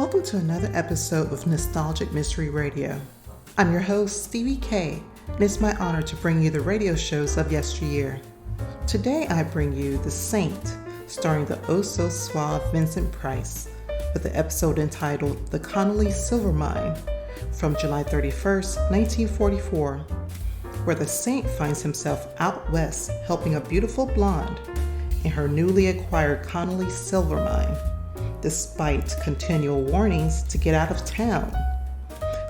Welcome to another episode of Nostalgic Mystery Radio. I'm your host, Stevie K, and it's my honor to bring you the radio shows of yesteryear. Today I bring you The Saint, starring the oh-so-suave Vincent Price, with the episode entitled The Connelly Silver Mine, from July 31st, 1944, where the Saint finds himself out west helping a beautiful blonde in her newly acquired Conley Silver Mine, despite continual warnings to get out of town.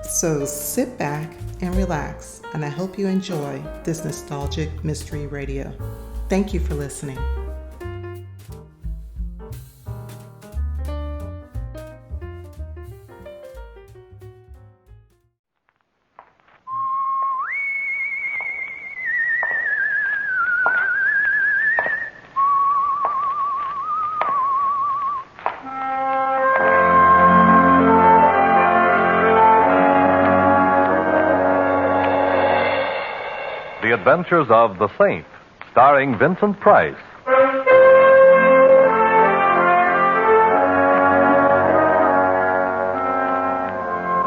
So sit back and relax, and I hope you enjoy this nostalgic mystery radio. Thank you for listening. The Adventures of the Saint, starring Vincent Price.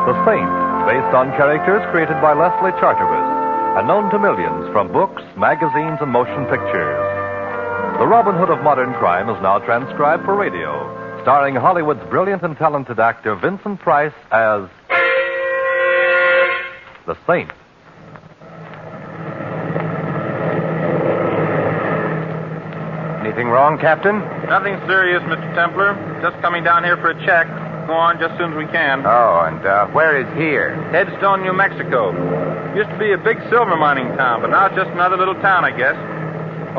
The Saint, based on characters created by Leslie Charteris and known to millions from books, magazines, and motion pictures. The Robin Hood of modern crime is now transcribed for radio, starring Hollywood's brilliant and talented actor Vincent Price as the Saint. Anything wrong, Captain? Nothing serious, Mr. Templar. Just coming down here for a check. Go on just as soon as we can. Oh, and where is here? Headstone, New Mexico. Used to be a big silver mining town, but now it's just another little town, I guess.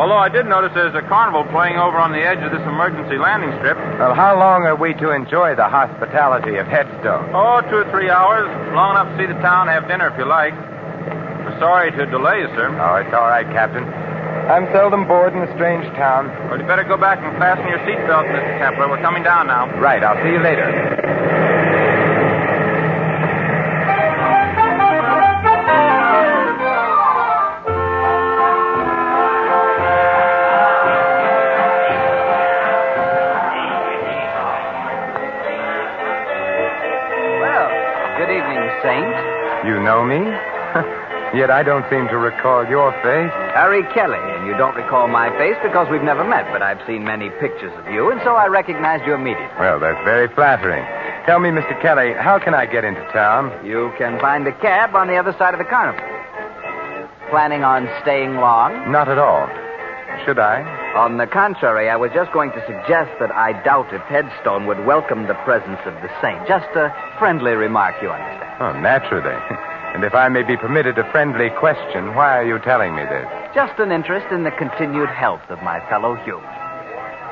Although I did notice there's a carnival playing over on the edge of this emergency landing strip. Well, how long are we to enjoy the hospitality of Headstone? Oh, 2 or 3 hours. Long enough to see the town, have dinner if you like. We're sorry to delay you, sir. Oh, it's all right, Captain. I'm seldom bored in a strange town. Well, you better go back and fasten your seatbelt, Mr. Templar. We're coming down now. Right, I'll see you later. Well, good evening, Saint. You know me? Yet I don't seem to recall your face. Harry Kelly, and you don't recall my face because we've never met, but I've seen many pictures of you, and so I recognized you immediately. Well, that's very flattering. Tell me, Mr. Kelly, how can I get into town? You can find a cab on the other side of the carnival. Planning on staying long? Not at all. Should I? On the contrary, I was just going to suggest that I doubt if Headstone would welcome the presence of the Saint. Just a friendly remark, you understand. Oh, naturally. And if I may be permitted a friendly question, why are you telling me this? Just an interest in the continued health of my fellow humans.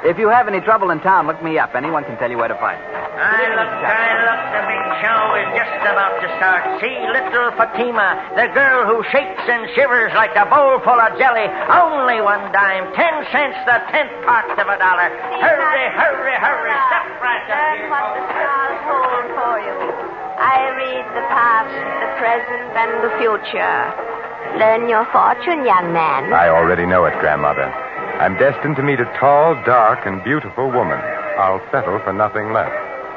If you have any trouble in town, look me up. Anyone can tell you where to find me. Look, the big show is just about to start. See little Fatima, the girl who shakes and shivers like a bowl full of jelly. Only 1 dime, 10 cents, the 10th part of $1. Hurry, hurry, hurry. Step right up Learn here. what the stars hold for you. I read the past, the present, and the future. Learn your fortune, young man. I already know it, Grandmother. I'm destined to meet a tall, dark, and beautiful woman. I'll settle for nothing less.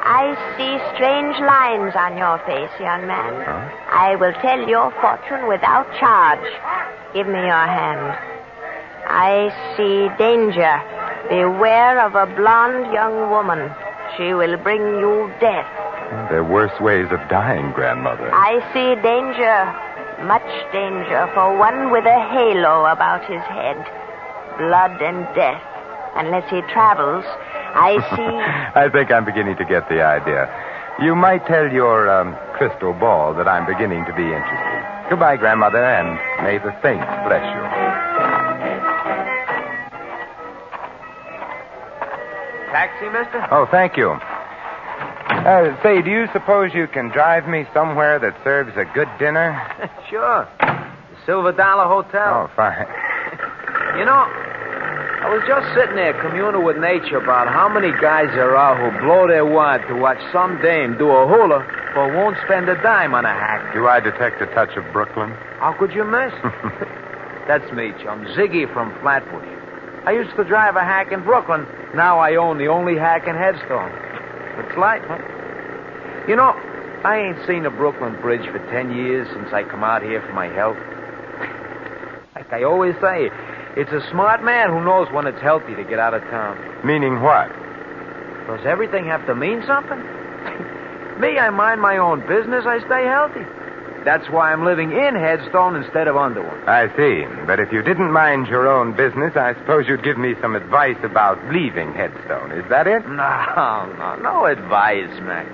I see strange lines on your face, young man. Huh? I will tell your fortune without charge. Give me your hand. I see danger. Beware of a blonde young woman. She will bring you death. There are worse ways of dying, Grandmother. I see danger, much danger, for one with a halo about his head. Blood and death. Unless he travels, I see... I think I'm beginning to get the idea. You might tell your crystal ball that I'm beginning to be interested. Goodbye, Grandmother, and may the saints bless you. Taxi, mister? Oh, thank you. Say, do you suppose you can drive me somewhere that serves a good dinner? Sure. The Silver Dollar Hotel. Oh, fine. You know, I was just sitting there communing with nature about how many guys there are who blow their wad to watch some dame do a hula but won't spend a dime on a hack. Do I detect a touch of Brooklyn? How could you miss? That's me, chum. Ziggy from Flatbush. I used to drive a hack in Brooklyn. Now I own the only hack in Headstone. It's light, huh? You know, I ain't seen the Brooklyn Bridge for 10 years since I come out here for my health. Like I always say, it's a smart man who knows when it's healthy to get out of town. Meaning what? Does everything have to mean something? Me, I mind my own business. I stay healthy. That's why I'm living in Headstone instead of under one. I see. But if you didn't mind your own business, I suppose you'd give me some advice about leaving Headstone. Is that it? No advice, Mac.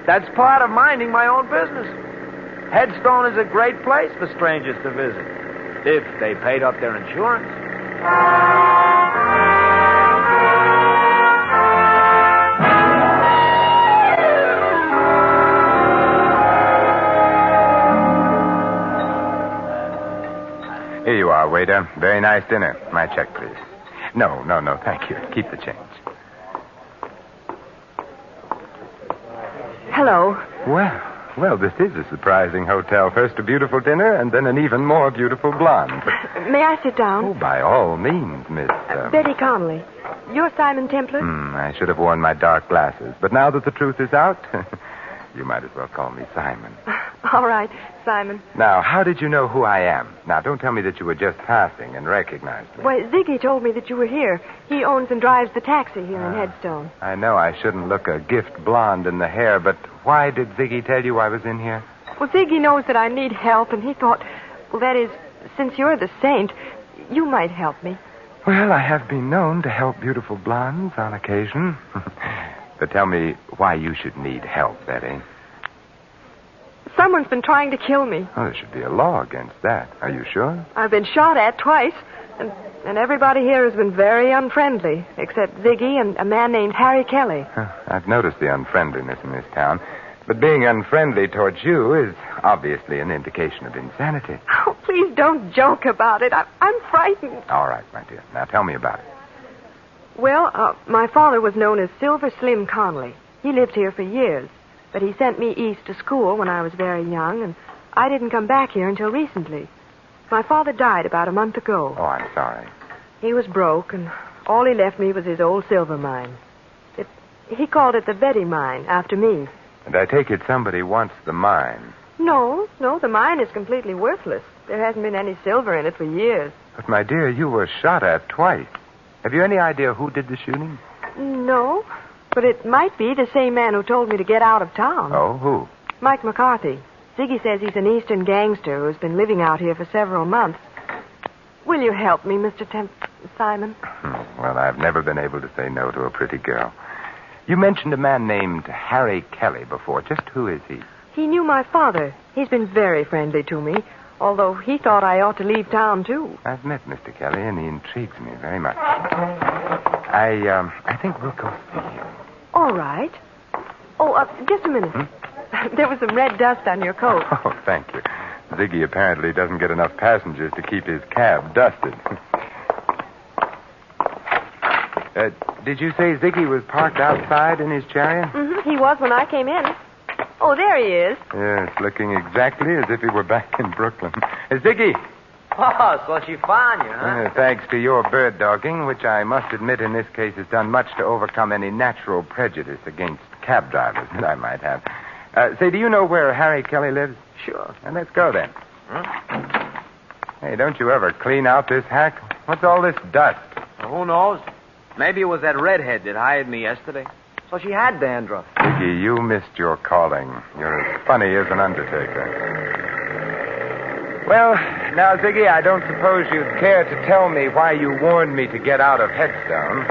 That's part of minding my own business. Headstone is a great place for strangers to visit, if they paid up their insurance. Here you are, waiter. Very nice dinner. My check, please. No, thank you. Keep the change. Hello. Well, this is a surprising hotel. First a beautiful dinner, and then an even more beautiful blonde. May I sit down? Oh, by all means, Miss... Betty Conley. You're Simon Templar? I should have worn my dark glasses. But now that the truth is out, you might as well call me Simon. All right, Simon. Now, how did you know who I am? Now, don't tell me that you were just passing and recognized me. Why, Ziggy told me that you were here. He owns and drives the taxi here in Headstone. I know I shouldn't look a gift blonde in the hair, but why did Ziggy tell you I was in here? Well, Ziggy knows that I need help, and he thought, well, that is, since you're the saint, you might help me. Well, I have been known to help beautiful blondes on occasion. But tell me why you should need help, Betty. Someone's been trying to kill me. Oh, there should be a law against that. Are you sure? I've been shot at twice, and everybody here has been very unfriendly, except Ziggy and a man named Harry Kelly. I've noticed the unfriendliness in this town. But being unfriendly towards you is obviously an indication of insanity. Oh, please don't joke about it. I'm frightened. All right, my dear. Now tell me about it. Well, my father was known as Silver Slim Conley. He lived here for years. But he sent me east to school when I was very young, and I didn't come back here until recently. My father died about a month ago. Oh, I'm sorry. He was broke, and all he left me was his old silver mine. He called it the Betty Mine, after me. And I take it somebody wants the mine. No, the mine is completely worthless. There hasn't been any silver in it for years. But, my dear, you were shot at twice. Have you any idea who did the shooting? No. But it might be the same man who told me to get out of town. Oh, who? Mike McCarthy. Ziggy says he's an eastern gangster who's been living out here for several months. Will you help me, Mr. Simon? Well, I've never been able to say no to a pretty girl. You mentioned a man named Harry Kelly before. Just who is he? He knew my father. He's been very friendly to me, although he thought I ought to leave town, too. I've met Mr. Kelly, and he intrigues me very much. I think we'll go see him. All right. Oh, just a minute. There was some red dust on your coat. Oh, thank you. Ziggy apparently doesn't get enough passengers to keep his cab dusted. Did you say Ziggy was parked outside in his chariot? He was when I came in. Oh, there he is. Yes, looking exactly as if he were back in Brooklyn. Ziggy! Oh, so she found you, huh? Thanks to your bird dogging, which I must admit in this case has done much to overcome any natural prejudice against cab drivers that I might have. Say, do you know where Harry Kelly lives? Sure. Well, let's go then. Hey, don't you ever clean out this hack? What's all this dust? Well, who knows? Maybe it was that redhead that hired me yesterday. So she had dandruff. Ziggy, you missed your calling. You're as funny as an undertaker. Well, now, Ziggy, I don't suppose you'd care to tell me why you warned me to get out of Headstone.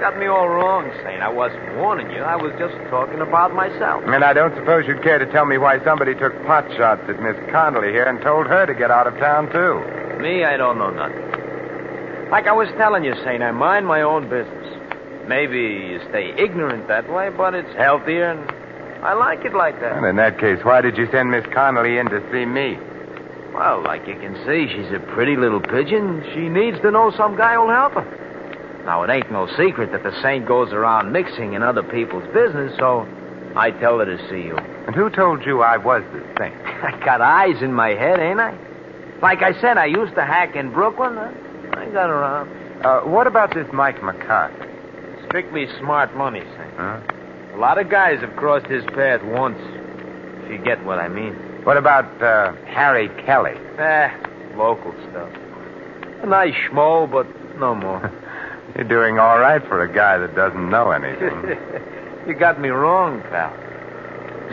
Got me all wrong, Saint. I wasn't warning you. I was just talking about myself. And I don't suppose you'd care to tell me why somebody took pot shots at Miss Connelly here and told her to get out of town, too. Me, I don't know nothing. Like I was telling you, Saint, I mind my own business. Maybe you stay ignorant that way, but it's healthier, and I like it like that. Well, in that case, why did you send Miss Connelly in to see me? Well, like you can see, she's a pretty little pigeon. She needs to know some guy who'll help her. Now, it ain't no secret that the saint goes around mixing in other people's business, so I tell her to see you. And who told you I was the saint? I got eyes in my head, ain't I? Like I said, I used to hack in Brooklyn. I got around. What about this Mike McCarthy? Strictly smart money, Saint. Huh? A lot of guys have crossed his path once, if you get what I mean. What about Harry Kelly? Local stuff. A nice schmo, but no more. You're doing all right for a guy that doesn't know anything. You got me wrong, pal.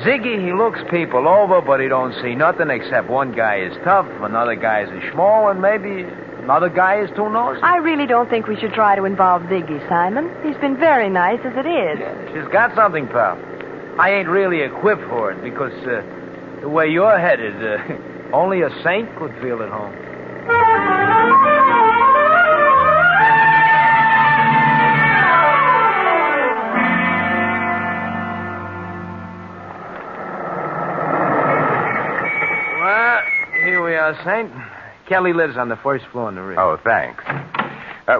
Ziggy, he looks people over, but he don't see nothing except one guy is tough, another guy is a schmo, and maybe another guy is too nosy. I really don't think we should try to involve Ziggy, Simon. He's been very nice as it is. Yeah, she's got something, pal. I ain't really equipped for it because the way you're headed, only a saint could feel at home. Saint. Kelly lives on the first floor in the rear. Oh, thanks.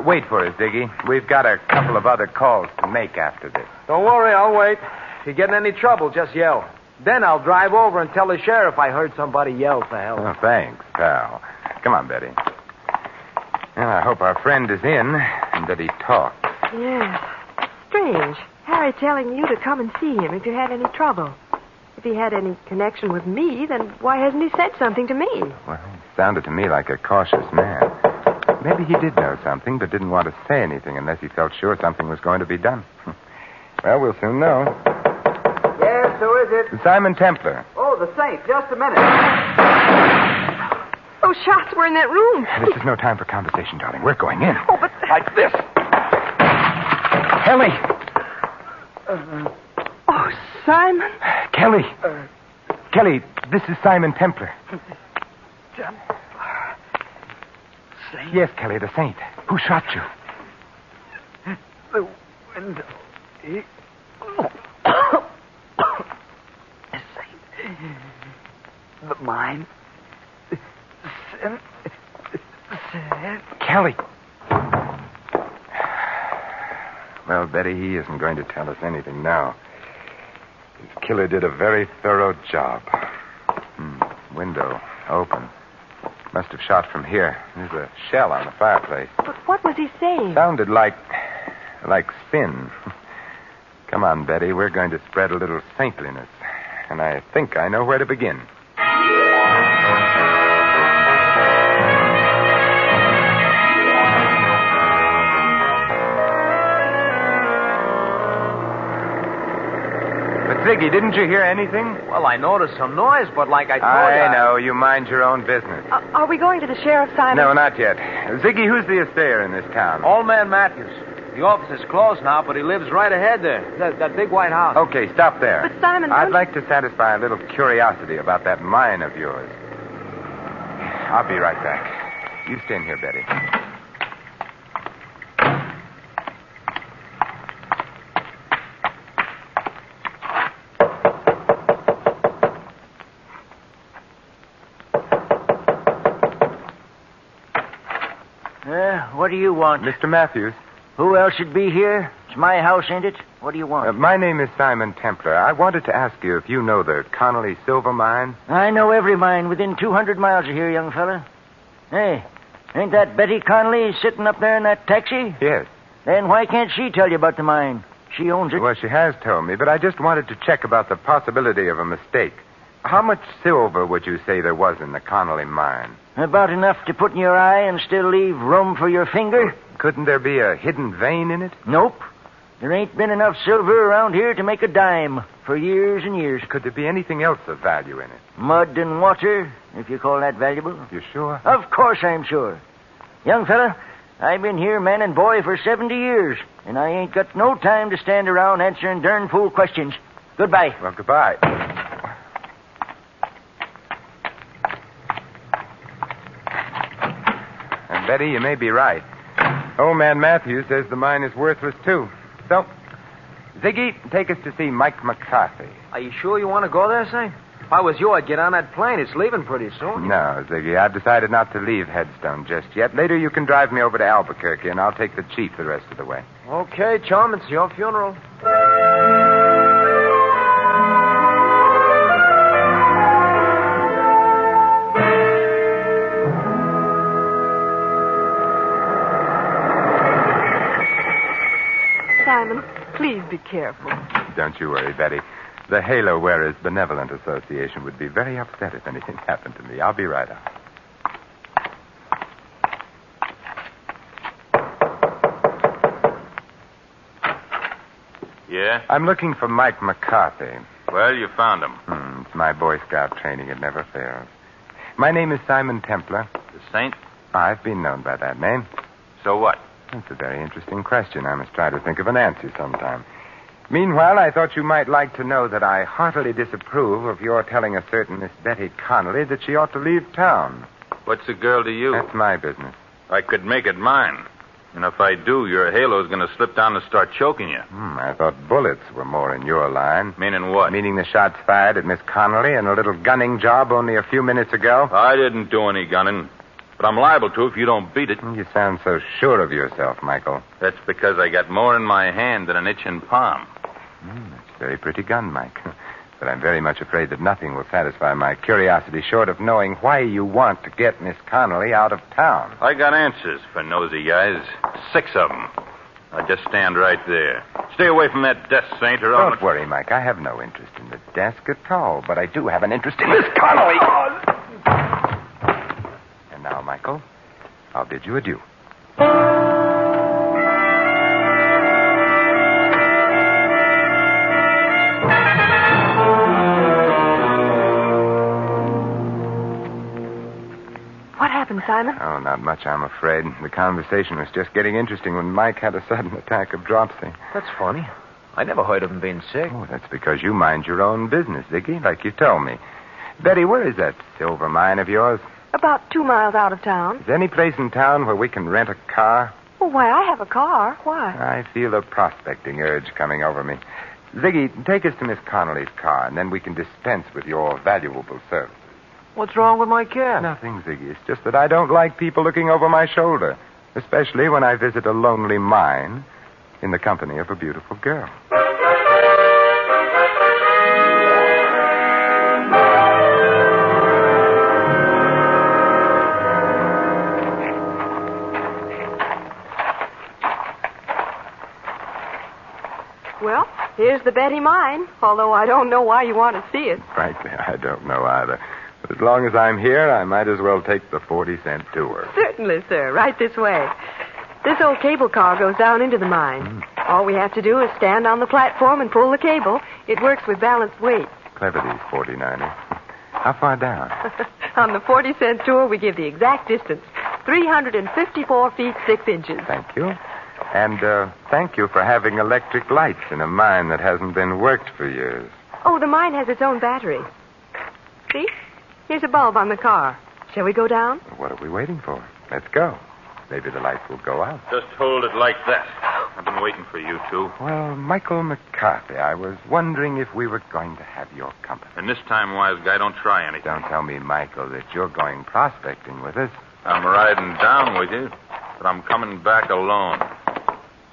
Wait for us, Ziggy. We've got a couple of other calls to make after this. Don't worry, I'll wait. If you get in any trouble, just yell. Then I'll drive over and tell the sheriff I heard somebody yell for help. Oh, thanks, pal. Come on, Betty. Well, I hope our friend is in and that he talks. Yes. Strange. Harry telling you to come and see him if you had any trouble. If he had any connection with me, then why hasn't he said something to me? Well, he sounded to me like a cautious man. Maybe he did know something, but didn't want to say anything unless he felt sure something was going to be done. Well, we'll soon know. Yes, who is it? Simon Templar. Oh, the Saint. Just a minute. Those shots were in that room. This is no time for conversation, darling. We're going in. Oh, but... Like this. Kelly! Oh, Simon. Kelly! Kelly, this is Simon Templar. Saint? Yes, Kelly, the Saint. Who shot you? The window. The Saint. The mine. Kelly! Well, Betty, he isn't going to tell us anything now. His killer did a very thorough job. Window open. Must have shot from here. There's a shell on the fireplace. But what was he saying? Sounded like spin. Come on, Betty. We're going to spread a little saintliness. And I think I know where to begin. Ziggy, didn't you hear anything? Well, I noticed some noise, but like I told you... I know. You mind your own business. Are we going to the sheriff, Simon? No, not yet. Ziggy, who's the assayer in this town? Old man Matthews. The office is closed now, but he lives right ahead there. That big white house. Okay, stop there. But, Simon... I'd like to satisfy a little curiosity about that mine of yours. I'll be right back. You stay in here, Betty. What do you want? Mr. Matthews. Who else should be here? It's my house, ain't it? What do you want? My name is Simon Templar. I wanted to ask you if you know the Conley Silver Mine. I know every mine within 200 miles of here, young fella. Hey, ain't that Betty Conley sitting up there in that taxi? Yes. Then why can't she tell you about the mine? She owns it. Well, she has told me, but I just wanted to check about the possibility of a mistake. How much silver would you say there was in the Connelly mine? About enough to put in your eye and still leave room for your finger? Couldn't there be a hidden vein in it? Nope. There ain't been enough silver around here to make a dime for years and years. Could there be anything else of value in it? Mud and water, if you call that valuable. You sure? Of course I'm sure. Young fella, I've been here man and boy for 70 years, and I ain't got no time to stand around answering darn fool questions. Goodbye. Well, goodbye. And Betty, you may be right. Old man Matthews says the mine is worthless, too. So, Ziggy, take us to see Mike McCarthy. Are you sure you want to go there, Saint? If I was you, I'd get on that plane. It's leaving pretty soon. No, Ziggy, I've decided not to leave Headstone just yet. Later you can drive me over to Albuquerque, and I'll take the chief the rest of the way. Okay, chum, it's your funeral. Simon, please be careful. Don't you worry, Betty. The Halo Wearers Benevolent Association would be very upset if anything happened to me. I'll be right out. Yeah? I'm looking for Mike McCarthy. Well, you found him. It's my Boy Scout training. It never fails. My name is Simon Templar. The Saint? I've been known by that name. So what? That's a very interesting question. I must try to think of an answer sometime. Meanwhile, I thought you might like to know that I heartily disapprove of your telling a certain Miss Betty Connelly that she ought to leave town. What's a girl to you? That's my business. I could make it mine. And if I do, your halo's going to slip down and start choking you. I thought bullets were more in your line. Meaning what? Meaning the shots fired at Miss Connelly and a little gunning job only a few minutes ago. I didn't do any gunning. But I'm liable to if you don't beat it. You sound so sure of yourself, Michael. That's because I got more in my hand than an itching palm. That's a very pretty gun, Mike. But I'm very much afraid that nothing will satisfy my curiosity short of knowing why you want to get Miss Connelly out of town. I got answers for nosy guys. 6 of them. Now just stand right there. Stay away from that desk, Saint, or Don't worry, Mike. I have no interest in the desk at all, but I do have an interest in Miss Connelly. And now, Michael, I'll bid you adieu. What happened, Simon? Oh, not much, I'm afraid. The conversation was just getting interesting when Mike had a sudden attack of dropsy. That's funny. I never heard of him being sick. Oh, that's because you mind your own business, Ziggy, like you told me. Betty, where is that silver mine of yours? About 2 miles out of town. Is there any place in town where we can rent a car? Well, why, I have a car. Why? I feel a prospecting urge coming over me. Ziggy, take us to Miss Connelly's car, and then we can dispense with your valuable service. What's wrong with my car? Nothing, Ziggy. It's just that I don't like people looking over my shoulder, especially when I visit a lonely mine in the company of a beautiful girl. Well, here's the Betty mine, although I don't know why you want to see it. Frankly, I don't know either. But as long as I'm here, I might as well take the 40-cent tour. Certainly, sir. Right this way. This old cable car goes down into the mine. All we have to do is stand on the platform and pull the cable. It works with balanced weight. Clever, these 49ers. How far down? On the 40-cent tour, we give the exact distance. 354 feet, 6 inches. Thank you. And thank you for having electric lights in a mine that hasn't been worked for years. Oh, the mine has its own battery. See? Here's a bulb on the car. Shall we go down? What are we waiting for? Let's go. Maybe the lights will go out. Just hold it like that. I've been waiting for you two. Well, Michael McCarthy, I was wondering if we were going to have your company. And this time, wise guy, don't try anything. Don't tell me, Michael, that you're going prospecting with us. I'm riding down with you, but I'm coming back alone.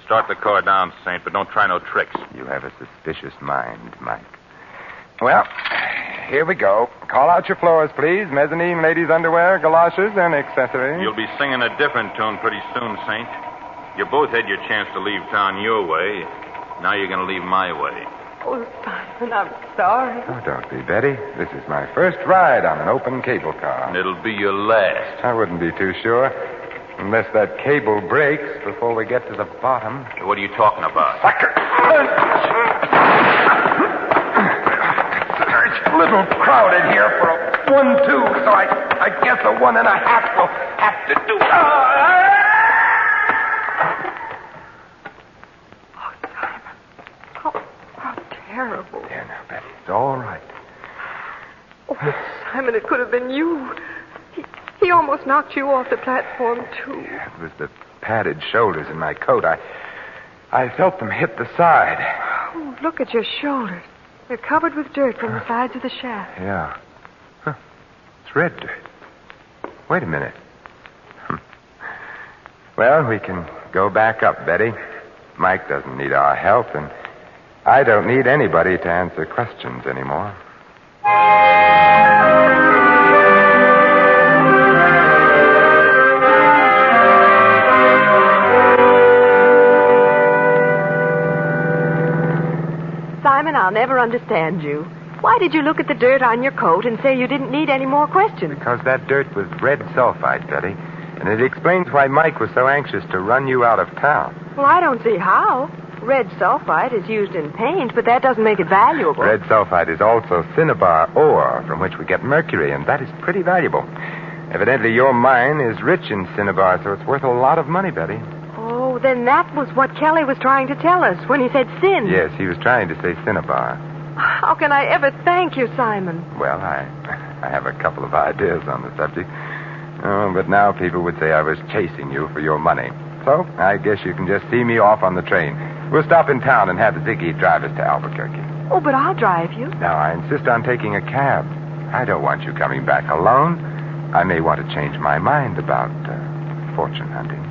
Start the car down, Saint, but don't try no tricks. You have a suspicious mind, Mike. Well, here we go. Call out your floors, please. Mezzanine, ladies' underwear, galoshes, and accessories. You'll be singing a different tune pretty soon, Saint. You both had your chance to leave town your way. Now you're going to leave my way. Oh, Simon, I'm sorry. Oh, don't be, Betty. This is my first ride on an open cable car. And it'll be your last. I wouldn't be too sure. Unless that cable breaks before we get to the bottom. What are you talking about? Sucker! It's a little crowded here for a 1-2, so I guess a 1.5 will have to do. Oh, Simon. How terrible. There now, Betty. It's all right. Oh, but Simon, it could have been you. He almost knocked you off the platform, too. It was the padded shoulders in my coat. I felt them hit the side. Oh, look at your shoulders. They're covered with dirt from the sides of the shaft. Yeah. Huh. It's red dirt. Wait a minute. Well, we can go back up, Betty. Mike doesn't need our help, and I don't need anybody to answer questions anymore. I'll never understand you. Why did you look at the dirt on your coat and say you didn't need any more questions? Because that dirt was red sulfide, Betty. And it explains why Mike was so anxious to run you out of town. Well, I don't see how. Red sulfide is used in paint, but that doesn't make it valuable. Red sulfide is also cinnabar ore, from which we get mercury, and that is pretty valuable. Evidently, your mine is rich in cinnabar, so it's worth a lot of money, Betty. Oh, then that was what Kelly was trying to tell us when he said sin. Yes, he was trying to say cinnabar. How can I ever thank you, Simon? Well, I have a couple of ideas on the subject. Oh, but now people would say I was chasing you for your money. So, I guess you can just see me off on the train. We'll stop in town and have Ziggy drive us to Albuquerque. Oh, but I'll drive you. No, I insist on taking a cab. I don't want you coming back alone. I may want to change my mind about fortune hunting.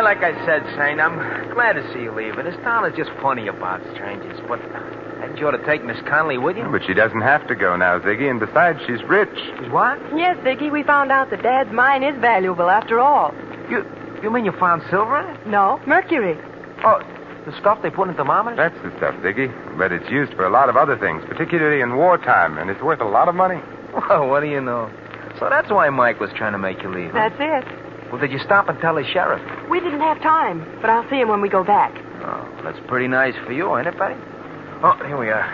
Like I said, Saint, I'm glad to see you leaving. This town is just funny about strangers. But hadn't you ought to take Miss Conley with you? But she doesn't have to go now, Ziggy, and besides, she's rich. She's what? Yes, Vicky, we found out that Dad's mine is valuable after all. You mean you found silver in it? No, mercury. Oh, the stuff they put in thermometers? That's the stuff, Ziggy. But it's used for a lot of other things, particularly in wartime, and it's worth a lot of money. Well, what do you know? So that's why Mike was trying to make you leave. Huh? That's it. Well, did you stop and tell the sheriff? We didn't have time, but I'll see him when we go back. Oh, that's pretty nice for you, ain't it, Betty? Oh, here we are.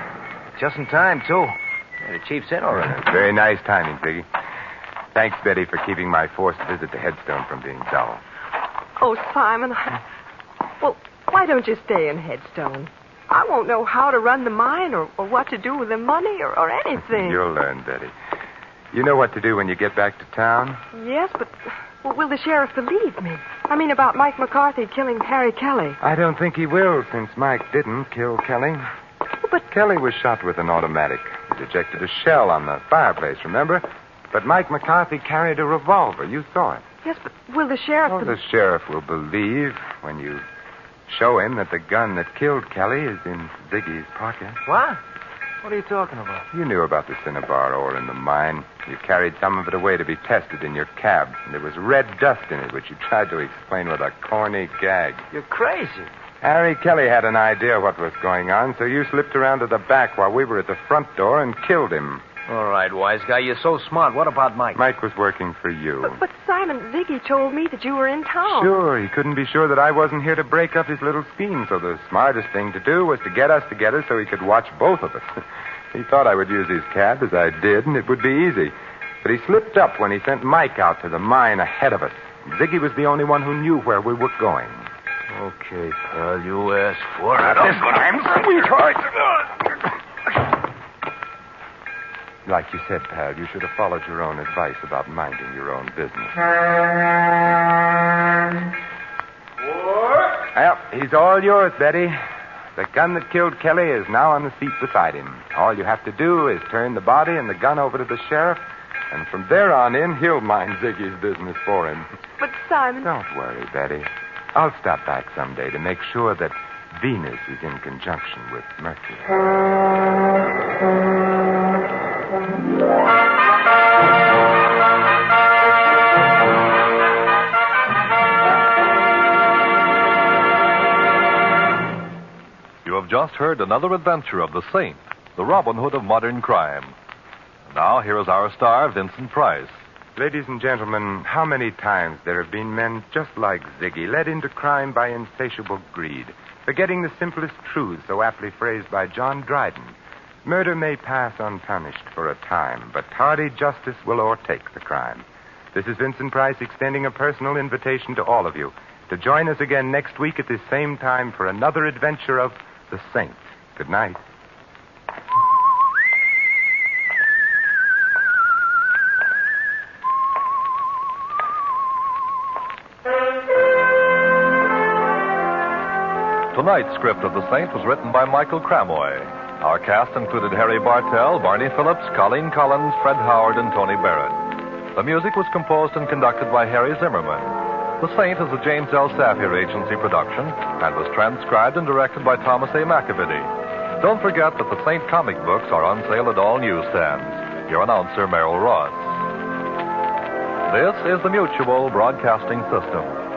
Just in time, too. Yeah, the chief's in already. Very nice timing, Ziggy. Thanks, Betty, for keeping my forced visit to Headstone from being dull. Oh, Simon. Well, why don't you stay in Headstone? I won't know how to run the mine or what to do with the money or anything. You'll learn, Betty. You know what to do when you get back to town? Yes, but will the sheriff believe me? I mean, about Mike McCarthy killing Harry Kelly. I don't think he will, since Mike didn't kill Kelly. But Kelly was shot with an automatic. It ejected a shell on the fireplace, remember? But Mike McCarthy carried a revolver. You saw it. Yes, but will the sheriff... Oh, the sheriff will believe when you show him that the gun that killed Kelly is in Ziggy's pocket. What? What are you talking about? You knew about the cinnabar ore in the mine. You carried some of it away to be tested in your cab. And there was red dust in it, which you tried to explain with a corny gag. You're crazy. Harry Kelly had an idea what was going on, so you slipped around to the back while we were at the front door and killed him. All right, wise guy, you're so smart. What about Mike? Mike was working for you. But Simon, Ziggy told me that you were in town. Sure, he couldn't be sure that I wasn't here to break up his little scheme, so the smartest thing to do was to get us together so he could watch both of us. He thought I would use his cab, as I did, and it would be easy. But he slipped up when he sent Mike out to the mine ahead of us. Ziggy was the only one who knew where we were going. Okay, pal, you asked for it. This time, sweetheart. Like you said, pal, you should have followed your own advice about minding your own business. Well, he's all yours, Betty. The gun that killed Kelly is now on the seat beside him. All you have to do is turn the body and the gun over to the sheriff, and from there on in, he'll mind Ziggy's business for him. But, Simon... Don't worry, Betty. I'll stop back someday to make sure that Venus is in conjunction with Mercury. You have just heard another adventure of the Saint, the Robin Hood of modern crime. And now, here is our star, Vincent Price. Ladies and gentlemen, how many times there have been men just like Ziggy, led into crime by insatiable greed, forgetting the simplest truths so aptly phrased by John Dryden. Murder may pass unpunished for a time, but tardy justice will o'ertake the crime. This is Vincent Price extending a personal invitation to all of you to join us again next week at this same time for another adventure of the Saint. Good night. Tonight's script of The Saint was written by Michael Cramoy. Our cast included Harry Bartell, Barney Phillips, Colleen Collins, Fred Howard, and Tony Barrett. The music was composed and conducted by Harry Zimmerman. The Saint is a James L. Safier Agency production and was transcribed and directed by Thomas A. McAvity. Don't forget that the Saint comic books are on sale at all newsstands. Your announcer, Merrill Ross. This is the Mutual Broadcasting System.